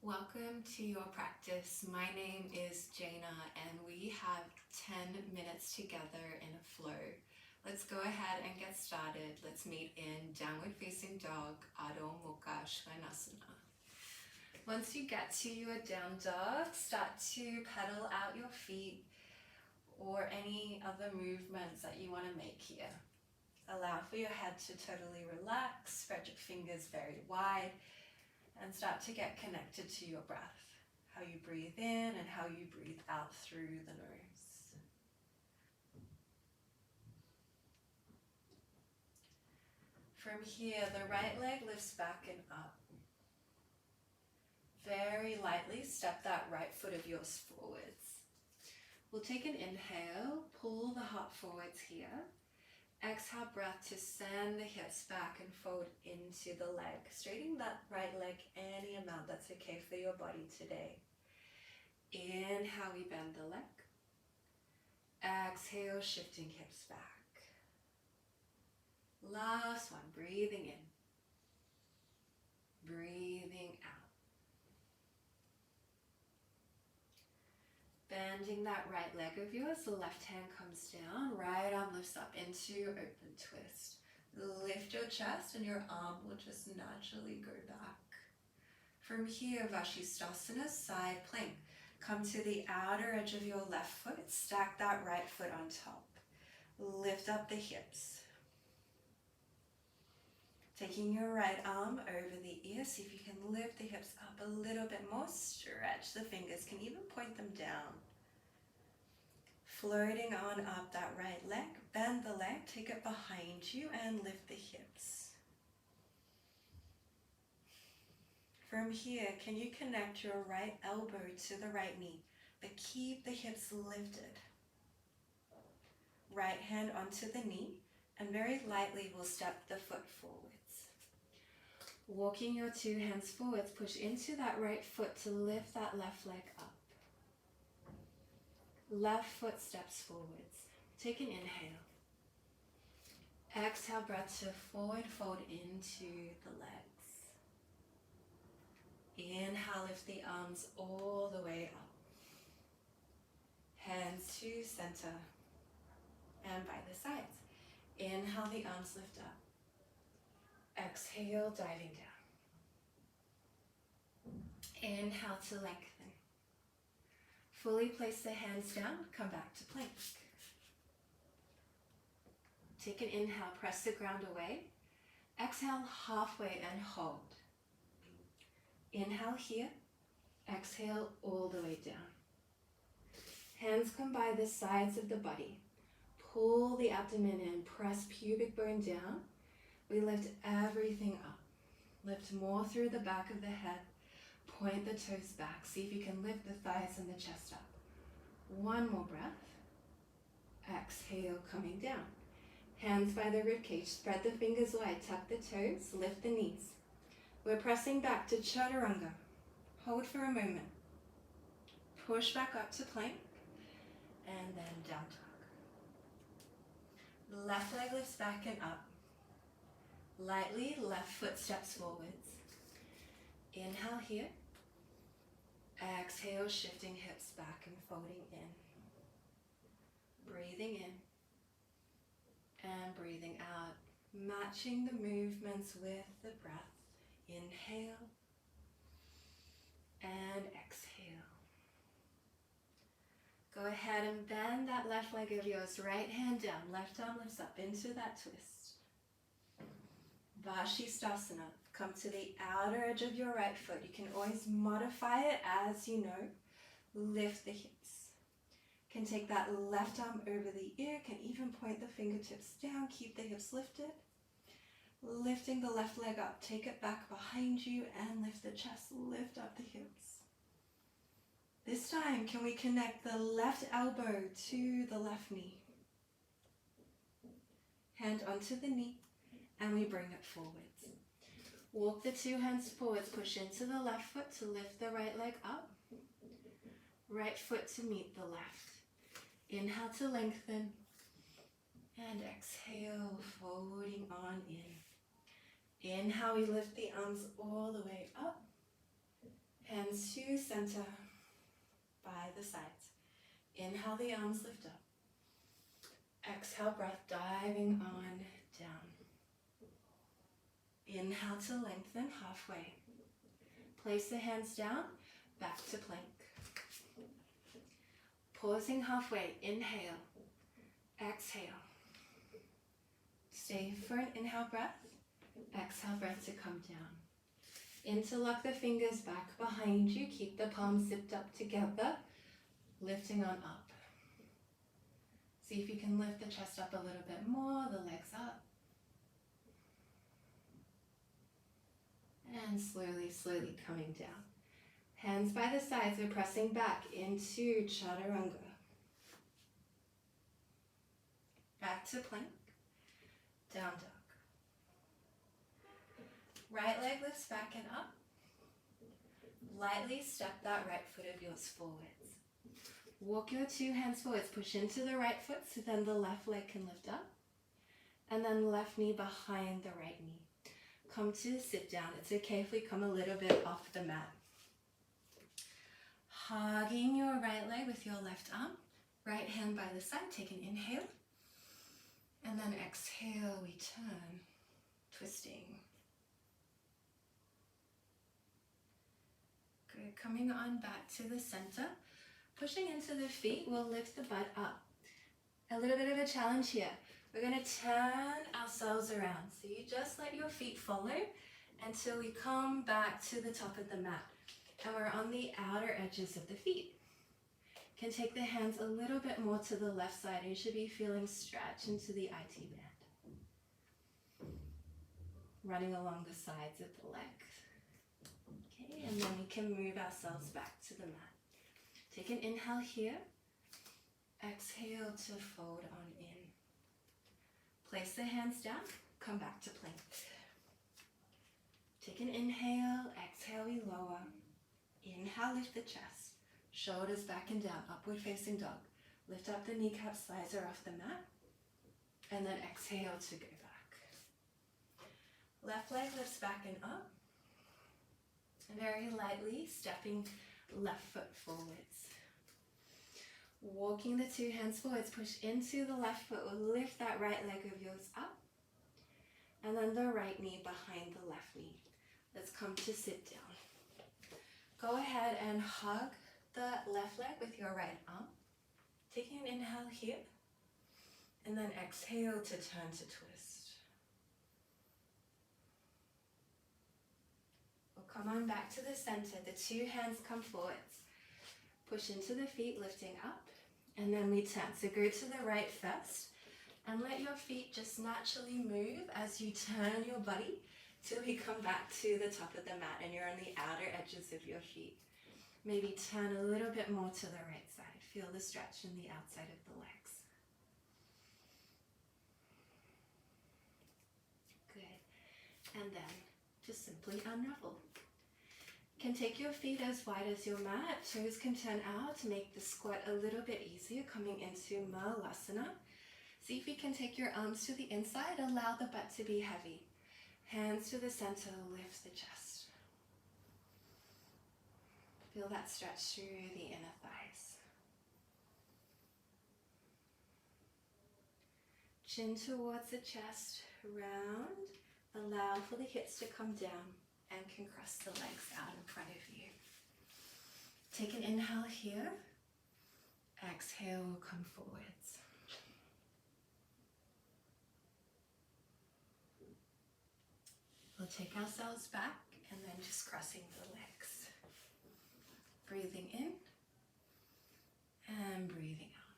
Welcome to your practice. My name is Jaina and we have 10 minutes together in a flow. Let's go ahead and get started. Let's meet in Downward Facing Dog, Adho Mukha Svanasana. Once you get to your down dog, start to pedal out your feet or any other movements that you want to make here. Allow for your head to totally relax, spread your fingers very wide, and start to get connected to your breath. How you breathe in and how you breathe out through the nose. From here, the right leg lifts back and up. Very lightly step that right foot of yours forwards. We'll take an inhale, pull the heart forwards here. Exhale, breath to send the hips back and fold into the leg. Straighten that right leg any amount that's okay for your body today. Inhale, we bend the leg. Exhale, shifting hips back. Last one, breathing in. Breathing out. Bending that right leg of yours, the left hand comes down, right arm lifts up into open twist. Lift your chest and your arm will just naturally go back. From here, Vashistasana, side plank. Come to the outer edge of your left foot, stack that right foot on top. Lift up the hips. Taking your right arm over the ear, see if you can lift the hips up a little bit more. Stretch the fingers, can even point them down. Floating on up that right leg, bend the leg, take it behind you and lift the hips. From here, can you connect your right elbow to the right knee, but keep the hips lifted. Right hand onto the knee, and very lightly we'll step the foot forwards. Walking your two hands forwards, push into that right foot to lift that left leg up. Left foot steps forwards. Take an inhale. Exhale, breath to forward fold into the legs. Inhale, lift the arms all the way up. Hands to center and by the sides. Inhale, the arms lift up. Exhale, diving down. Inhale to lengthen. Fully place the hands down, come back to plank. Take an inhale, press the ground away. Exhale halfway and hold. Inhale here, exhale all the way down. Hands come by the sides of the body. Pull the abdomen in, press pubic bone down. We lift everything up. Lift more through the back of the head. Point the toes back. See if you can lift the thighs and the chest up. One more breath. Exhale, coming down. Hands by the ribcage. Spread the fingers wide. Tuck the toes. Lift the knees. We're pressing back to chaturanga. Hold for a moment. Push back up to plank. And then down dog. Left leg lifts back and up. Lightly, left foot steps forwards. Inhale here. Exhale, shifting hips back and folding in. Breathing in and breathing out. Matching the movements with the breath. Inhale and exhale. Go ahead and bend that left leg of yours. Right hand down. Left arm lifts up into that twist. Vashistasana. Come to the outer edge of your right foot. You can always modify it as you know. Lift the hips. Can take that left arm over the ear. Can even point the fingertips down. Keep the hips lifted. Lifting the left leg up. Take it back behind you and lift the chest. Lift up the hips. This time, can we connect the left elbow to the left knee? Hand onto the knee and we bring it forwards. Walk the two hands forwards, push into the left foot to lift the right leg up. Right foot to meet the left. Inhale to lengthen. And exhale, folding on in. Inhale, we lift the arms all the way up. Hands Hands to center by the sides. Inhale, the arms lift up. Exhale, breath diving on down. Inhale to lengthen halfway. Place the hands down, back to plank. Pausing halfway, inhale, exhale. Stay for an inhale breath, exhale breath to come down. Interlock the fingers back behind you, keep the palms zipped up together, lifting on up. See if you can lift the chest up a little bit more, the legs up. And slowly, slowly coming down. Hands by the sides, we're pressing back into chaturanga. Back to plank, down dog. Right leg lifts back and up. Lightly step that right foot of yours forwards. Walk your two hands forwards, push into the right foot so then the left leg can lift up. And then left knee behind the right knee. Come to sit down. It's okay if we come a little bit off the mat. Hugging your right leg with your left arm. Right hand by the side. Take an inhale. And then exhale, we turn. Twisting. Good. Coming on back to the center. Pushing into the feet, we'll lift the butt up. A little bit of a challenge here. We're going to turn ourselves around. So you just let your feet follow until we come back to the top of the mat. And we're on the outer edges of the feet. You can take the hands a little bit more to the left side. You should be feeling stretch into the IT band. Running along the sides of the legs. Okay, and then we can move ourselves back to the mat. Take an inhale here. Exhale to fold on in. Place the hands down, come back to plank. Take an inhale, exhale, we lower. Inhale, lift the chest. Shoulders back and down, upward facing dog. Lift up the kneecaps, thighs are off the mat. And then exhale to go back. Left leg lifts back and up. Very lightly stepping left foot forwards. Walking the two hands forwards, push into the left foot, we'll lift that right leg of yours up. And then the right knee behind the left knee. Let's come to sit down. Go ahead and hug the left leg with your right arm. Taking an inhale here. And then exhale to turn to twist. We'll come on back to the center. The two hands come forwards. Push into the feet, lifting up. And then we turn. So go to the right first. And let your feet just naturally move as you turn your body till we come back to the top of the mat and you're on the outer edges of your feet. Maybe turn a little bit more to the right side. Feel the stretch in the outside of the legs. Good. And then just simply unravel. You can take your feet as wide as your mat. Toes can turn out to make the squat a little bit easier, coming into Malasana. See if you can take your arms to the inside. Allow the butt to be heavy. Hands to the center, lift the chest. Feel that stretch through the inner thighs. Chin towards the chest, round. Allow for the hips to come down and can cross the legs out in front of you. Take an inhale here. Exhale, will come forwards. We'll take ourselves back and then just crossing the legs. Breathing in and breathing out.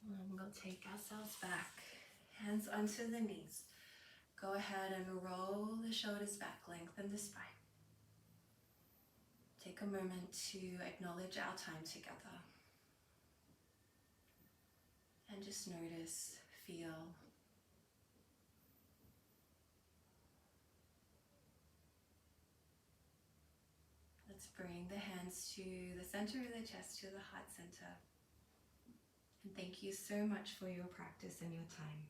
And we'll take ourselves back, hands onto the knees. Go ahead and roll the shoulders back, lengthen the spine. Take a moment to acknowledge our time together. And just notice, feel. Let's bring the hands to the center of the chest, to the heart center. And thank you so much for your practice and your time.